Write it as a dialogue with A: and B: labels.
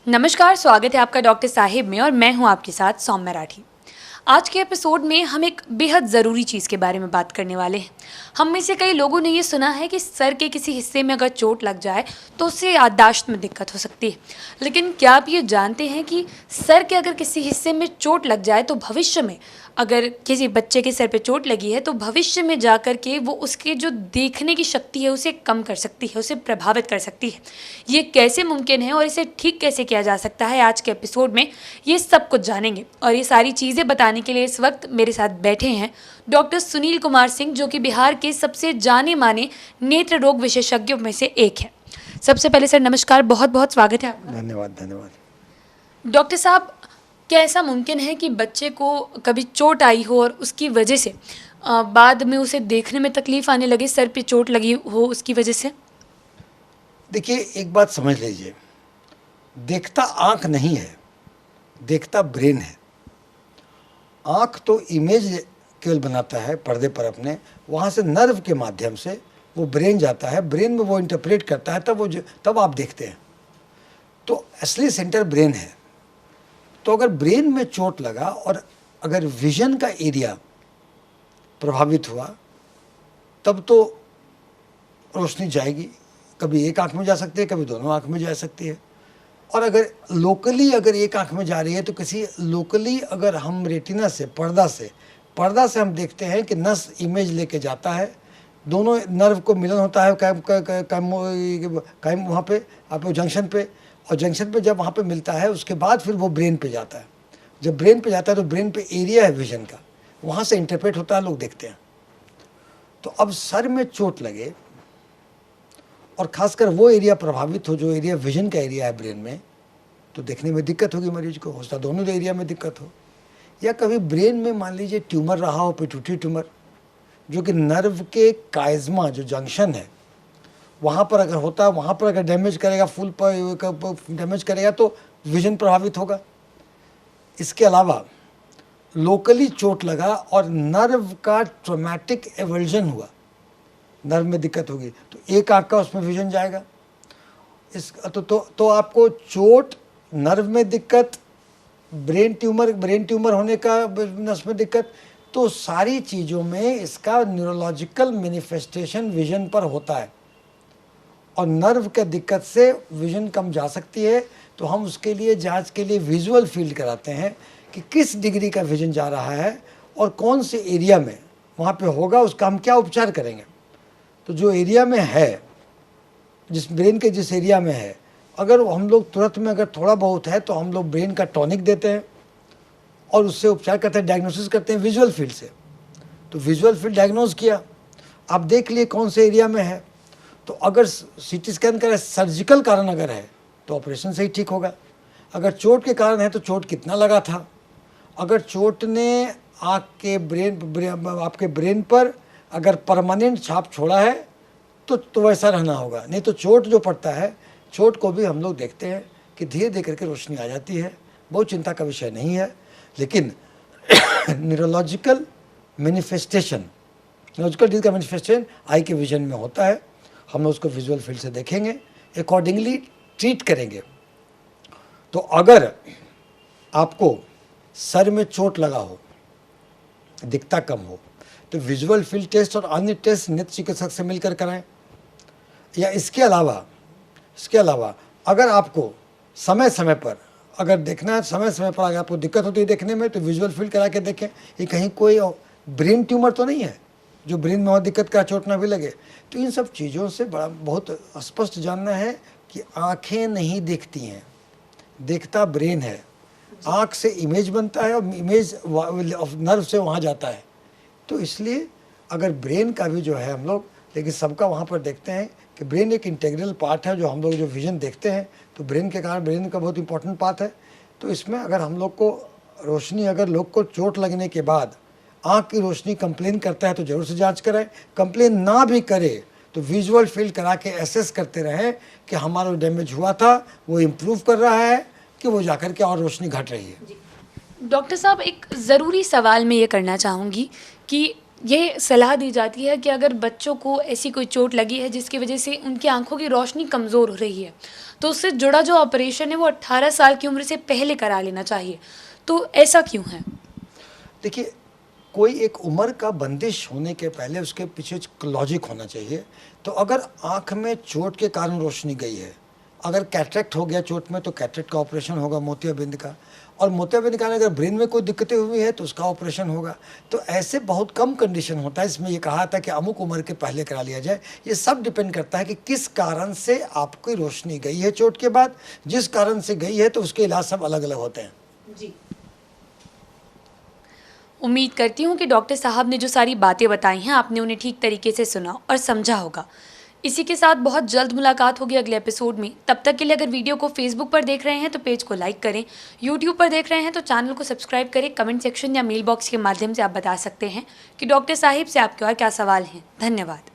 A: नमस्कार, स्वागत है आपका डॉक्टर साहिब में और मैं हूं आपके साथ सौम्य राठी। आज के एपिसोड में हम एक बेहद ज़रूरी चीज़ के बारे में बात करने वाले हैं। हम में से कई लोगों ने ये सुना है कि सर के किसी हिस्से में अगर चोट लग जाए तो उससे याददाश्त में दिक्कत हो सकती है। लेकिन क्या आप ये जानते हैं कि सर के अगर किसी हिस्से में चोट लग जाए तो भविष्य में, अगर किसी बच्चे के सर पे चोट लगी है तो भविष्य में जा कर के वो उसके जो देखने की शक्ति है उसे कम कर सकती है, उसे प्रभावित कर सकती है। ये कैसे मुमकिन है और इसे ठीक कैसे किया जा सकता है, आज के एपिसोड में ये सब कुछ जानेंगे। और ये सारी चीज़ें बताने के लिए इस वक्त मेरे साथ बैठे हैं डॉक्टर सुनील कुमार सिंह, जो कि बिहार के सबसे जाने माने नेत्र रोग विशेषज्ञों में से एक है। सबसे पहले सर नमस्कार, बहुत बहुत स्वागत है आपका।
B: धन्यवाद धन्यवाद।
A: डॉक्टर साहब, क्या ऐसा मुमकिन है कि बच्चे को कभी चोट आई हो और उसकी वजह से बाद में उसे देखने में तकलीफ आने लगे, सर पे चोट लगी हो उसकी वजह से?
B: देखिए, एक बात समझ लीजिए, देखता आँख नहीं है, देखता ब्रेन है। आँख तो इमेज केवल बनाता है पर्दे पर अपने, वहाँ से नर्व के माध्यम से वो ब्रेन जाता है, ब्रेन में वो इंटरप्रेट करता है, तब आप देखते हैं। तो असली सेंटर ब्रेन है। तो अगर ब्रेन में चोट लगा और अगर विजन का एरिया प्रभावित हुआ तब तो रोशनी जाएगी। कभी एक आंख में जा सकती है, कभी दोनों आंख में जा सकती है। और अगर लोकली अगर एक आंख में जा रही है तो किसी लोकली अगर हम रेटिना से पर्दा से हम देखते हैं कि नस इमेज लेके जाता है, दोनों नर्व को मिलन होता है कायम वहाँ पे आप जंक्शन पे, और जंक्शन पे जब वहाँ पे मिलता है उसके बाद फिर वो ब्रेन पे जाता है। जब ब्रेन पे जाता है तो ब्रेन पे एरिया है विजन का, वहाँ से इंटरप्रेट होता है, लोग देखते हैं। तो अब सर में चोट लगे और खासकर वो एरिया प्रभावित हो जो एरिया विजन का एरिया है ब्रेन में, तो देखने में दिक्कत होगी मरीज को। हो सकता दोनों एरिया में दिक्कत हो, या कभी ब्रेन में मान लीजिए ट्यूमर रहा हो, पिट्यूटरी ट्यूमर, जो कि नर्व के काइज़मा जो जंक्शन है वहाँ पर अगर होता है, वहाँ पर अगर डैमेज करेगा, फुल पर डैमेज करेगा तो विजन प्रभावित होगा। इसके अलावा लोकली चोट लगा और नर्व का ट्रॉमेटिक एवल्जन हुआ, नर्व में दिक्कत होगी, तो एक आँख का उसमें विजन जाएगा। तो आपको चोट, नर्व में दिक्कत, ब्रेन ट्यूमर होने का नस में दिक्कत, तो सारी चीज़ों में इसका न्यूरोलॉजिकल मैनिफेस्टेशन विजन पर होता है। और नर्व के दिक्कत से विजन कम जा सकती है, तो हम उसके लिए जांच के लिए विजुअल फील्ड कराते हैं कि किस डिग्री का विजन जा रहा है और कौन से एरिया में वहाँ पे होगा, उसका हम क्या उपचार करेंगे। तो जो एरिया में है, जिस ब्रेन के जिस एरिया में है, अगर हम लोग तुरंत में अगर थोड़ा बहुत है तो हम लोग ब्रेन का टॉनिक देते हैं और उससे उपचार करते हैं, डायग्नोसिस करते हैं विजुअल फील्ड से। तो विजुअल फील्ड डायग्नोज किया, आप देख लिए कौन से एरिया में है। तो अगर सीटी स्कैन करें, सर्जिकल कारण अगर है तो ऑपरेशन से ही ठीक होगा। अगर चोट के कारण है तो चोट कितना लगा था, अगर चोट ने आपके ब्रेन पर अगर परमानेंट छाप छोड़ा है तो वैसा रहना होगा। नहीं तो चोट जो पड़ता है, चोट को भी हम लोग देखते हैं कि धीरे धीरे करके रोशनी आ जाती है, बहुत चिंता का विषय नहीं है। लेकिन न्यूरोलॉजिकल मैनिफेस्टेशन आई के विजन में होता है। हम उसको विजुअल फील्ड से देखेंगे, अकॉर्डिंगली ट्रीट करेंगे। तो अगर आपको सर में चोट लगा हो, दिखता कम हो, तो विजुअल फील्ड टेस्ट और अन्य टेस्ट नेत्र चिकित्सक से मिलकर कराएं। या इसके अलावा अगर आपको समय समय पर अगर देखना है, समय समय पर अगर आपको दिक्कत होती है देखने में, तो विजुअल फील्ड करा के देखें ये कहीं कोई ब्रेन ट्यूमर तो नहीं है जो ब्रेन में और दिक्कत का चोट ना भी लगे। तो इन सब चीज़ों से बहुत स्पष्ट जानना है कि आँखें नहीं दिखती हैं, देखता ब्रेन है। आँख से इमेज बनता है और इमेज नर्व से वहाँ जाता है। तो इसलिए अगर ब्रेन का भी जो है हम लोग, लेकिन सबका वहाँ पर देखते हैं कि ब्रेन एक इंटीग्रल पार्ट है। जो हम लोग जो विजन देखते हैं तो ब्रेन के कारण ब्रेन का बहुत इंपॉर्टेंट पार्ट है। तो इसमें अगर हम लोग को रोशनी, अगर लोग को चोट लगने के बाद आँख की रोशनी कंप्लेन करता है तो ज़रूर से जांच कराएं। कंप्लेन ना भी करे तो विजुअल फील्ड करा के एसेस करते रहें कि हमारा डैमेज हुआ था वो इम्प्रूव कर रहा है कि वो जाकर के और रोशनी घट रही है।
A: डॉक्टर साहब, एक ज़रूरी सवाल मैं ये करना चाहूँगी कि ये सलाह दी जाती है कि अगर बच्चों को ऐसी कोई चोट लगी है जिसकी वजह से उनकी आंखों की रोशनी कमज़ोर हो रही है, तो उससे जुड़ा जो ऑपरेशन है वो 18 साल की उम्र से पहले करा लेना चाहिए। तो ऐसा क्यों है?
B: देखिए, कोई एक उम्र का बंदिश होने के पहले उसके पीछे एक लॉजिक होना चाहिए। तो अगर आँख में चोट के कारण रोशनी गई है, अगर कैटरेक्ट हो गया चोट में, तो कैटरेक्ट का ऑपरेशन होगा, मोतियाबिंद का। और मोतियाबिंद का अगर ब्रेन में कोई दिक्कतें हुई है तो उसका ऑपरेशन होगा। तो ऐसे बहुत कम कंडीशन होता है, इसमें ये कहा था कि अमुक उम्र के पहले करा लिया जाए। ये सब डिपेंड करता है कि किस कारण से आपकी रोशनी गई है चोट के बाद। जिस कारण से गई है तो उसके इलाज सब अलग अलग होते हैं।
A: जी, उम्मीद करती हूँ कि डॉक्टर साहब ने जो सारी बातें बताई हैं आपने उन्हें ठीक तरीके से सुना और समझा होगा। इसी के साथ बहुत जल्द मुलाकात होगी अगले एपिसोड में। तब तक के लिए अगर वीडियो को फेसबुक पर देख रहे हैं तो पेज को लाइक करें, यूट्यूब पर देख रहे हैं तो चैनल को सब्सक्राइब करें। कमेंट सेक्शन या मेल बॉक्स के माध्यम से आप बता सकते हैं कि डॉक्टर साहिब से आपके और क्या सवाल हैं। धन्यवाद।